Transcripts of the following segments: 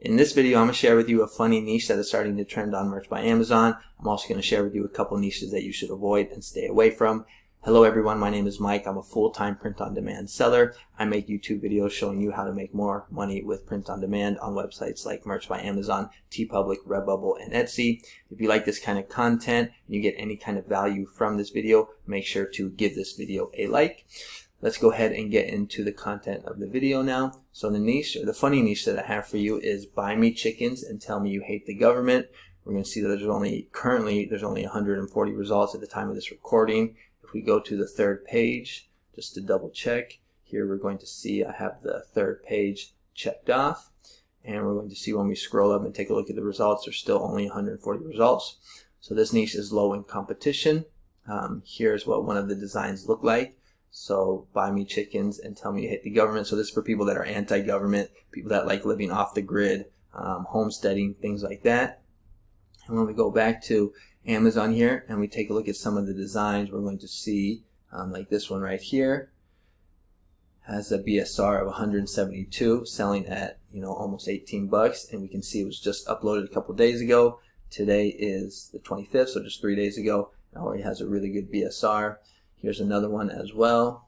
In this video, I'm going to share with you a funny niche that is starting to trend on Merch by Amazon. I'm also going to share with you a couple niches that you should avoid and stay away from. Hello everyone, my name is Mike. I'm a full-time print-on-demand seller. I make YouTube videos showing you how to make more money with print-on-demand on websites like Merch by Amazon, TeePublic, Redbubble, and Etsy. If you like this kind of content and you get any kind of value from this video, make sure to give this video a like. Let's go ahead and get into the content of the video now. So the niche, or the funny niche that I have for you is buy me chickens and tell me you hate the government. We're going to see that there's only 140 results at the time of this recording. If we go to the third page, just to double check, here we're going to see I have the third page checked off. And we're going to see when we scroll up and take a look at the results, there's still only 140 results. So this niche is low in competition. Here's what one of the designs look like. So buy me chickens and tell me you hate the government. So this is for people that are anti-government, people that like living off the grid, homesteading, things like that. And when we go back to Amazon here and we take a look at some of the designs, we're going to see like this one right here has a BSR of 172, selling at almost 18 bucks, and we can see it was just uploaded a couple days ago. Today is the 25th, so just 3 days ago. It already has a really good BSR. Here's another one as well.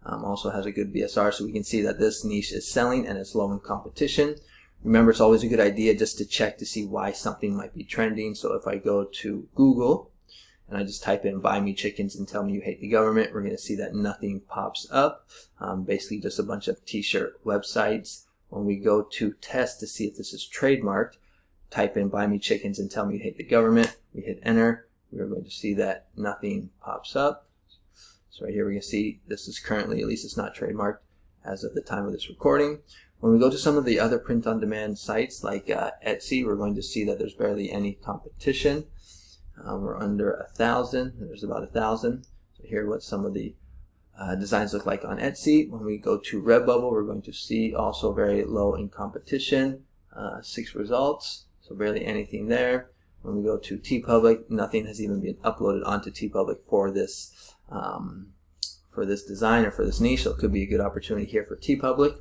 Also has a good BSR, so we can see that this niche is selling and it's low in competition. Remember, it's always a good idea just to check to see why something might be trending. So if I go to Google and I just type in buy me chickens and tell me you hate the government, we're going to see that nothing pops up. Basically just a bunch of t-shirt websites. When we go to test to see if this is trademarked, type in buy me chickens and tell me you hate the government. We hit enter. We're going to see that nothing pops up. So right here we can see this is currently, at least it's not trademarked as of the time of this recording. When we go to some of the other print-on-demand sites like Etsy, we're going to see that there's barely any competition. We're under 1,000. There's about 1,000. So here are what some of the designs look like on Etsy. When we go to Redbubble, we're going to see also very low in competition. 6 results, so barely anything there. When we go to TeePublic, nothing has even been uploaded onto TeePublic for this design or for this niche, so it could be a good opportunity here for TeePublic.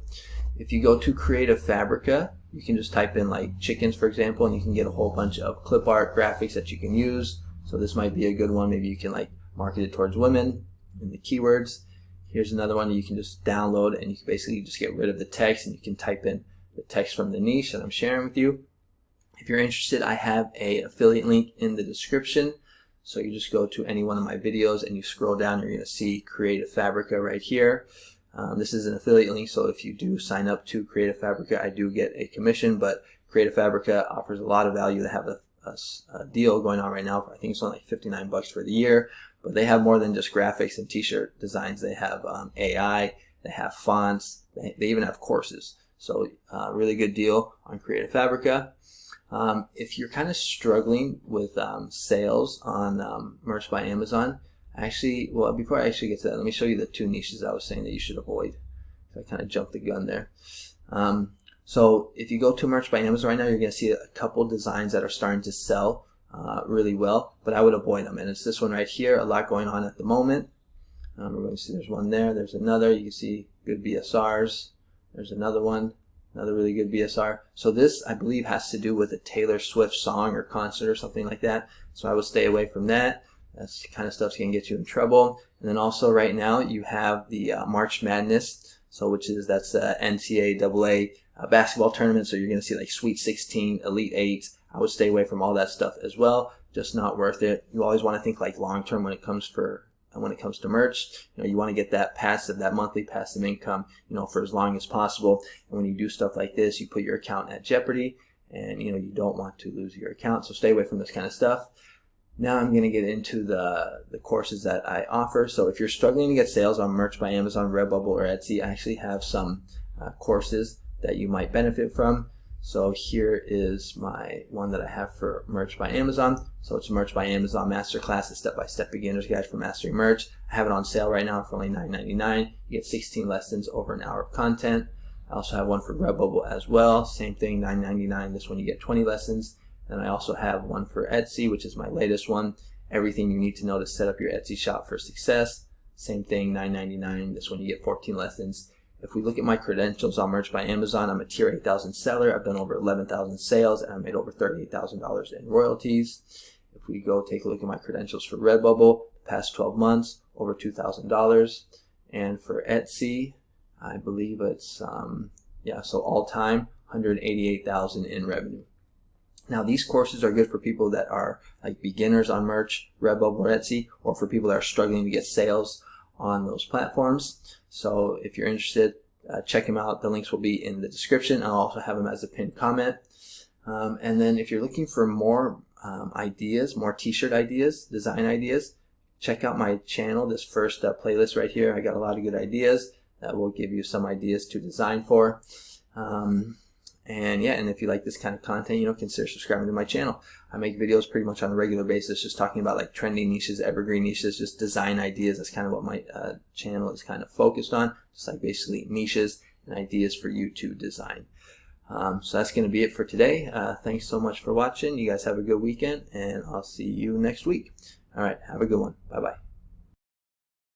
If you go to Creative Fabrica, you can just type in like chickens, for example, and you can get a whole bunch of clip art graphics that you can use. So this might be a good one. Maybe you can like market it towards women in the keywords. Here's another one that you can just download, and you can basically just get rid of the text and you can type in the text from the niche that I'm sharing with you. If you're interested, I have an affiliate link in the description. So you just go to any one of my videos and you scroll down, you're going to see Creative Fabrica right here. This is an affiliate link, so if you do sign up to Creative Fabrica, I do get a commission, but Creative Fabrica offers a lot of value. They have a deal going on right now. I think it's only like 59 bucks for the year, but they have more than just graphics and t-shirt designs. They have AI, they have fonts, they even have courses. So really good deal on Creative Fabrica. If you're kind of struggling with sales on Merch by Amazon, well, before I actually get to that, let me show you the 2 niches I was saying that you should avoid. I kind of jumped the gun there. So if you go to Merch by Amazon right now, you're going to see a couple designs that are starting to sell really well, but I would avoid them. And it's this one right here, a lot going on at the moment. We're going to see there's one there, there's another. You can see good BSRs. There's another one. Another really good BSR. So this, I believe, has to do with a Taylor Swift song or concert or something like that. So I would stay away from that. That's the kind of stuff that can get you in trouble. And then also right now you have the March Madness, so that's the NCAA basketball tournament. So you're going to see like Sweet 16, Elite 8. I would stay away from all that stuff as well. Just not worth it. You always want to think like long term when it comes to merch. You want to get that passive, that monthly passive income, for as long as possible. And when you do stuff like this, you put your account at jeopardy, and you don't want to lose your account. So stay away from this kind of stuff. Now I'm going to get into the courses that I offer. So if you're struggling to get sales on Merch by Amazon, Redbubble, or Etsy, I actually have some courses that you might benefit from. So here is my one that I have for Merch by Amazon. So it's Merch by Amazon Masterclass, a step-by-step beginner's guide for mastering merch. I have it on sale right now for only $9.99. You get 16 lessons over an hour of content. I also have one for Redbubble as well. Same thing, $9.99. This one you get 20 lessons. And I also have one for Etsy, which is my latest one. Everything you need to know to set up your Etsy shop for success. Same thing, $9.99. This one you get 14 lessons. If we look at my credentials on Merch by Amazon, I'm a tier 8,000 seller. I've done over 11,000 sales, and I made over $38,000 in royalties. If we go take a look at my credentials for Redbubble, the past 12 months, over $2,000. And for Etsy, I believe it's, so all time, $188,000 in revenue. Now, these courses are good for people that are like beginners on Merch, Redbubble, or Etsy, or for people that are struggling to get sales on those platforms. So if you're interested, check them out. The links will be in the description. I'll also have them as a pinned comment. And then if you're looking for more ideas, more t-shirt ideas, design ideas, check out my channel, this first playlist right here. I got a lot of good ideas that will give you some ideas to design for. And if you like this kind of content, consider subscribing to my channel. I make videos pretty much on a regular basis, just talking about like trending niches, evergreen niches, just design ideas. That's kind of what my channel is kind of focused on, just like basically niches and ideas for you to design. So that's going to be it for today. Thanks so much for watching. You guys have a good weekend, and I'll see you next week. All right, have a good one. Bye-bye.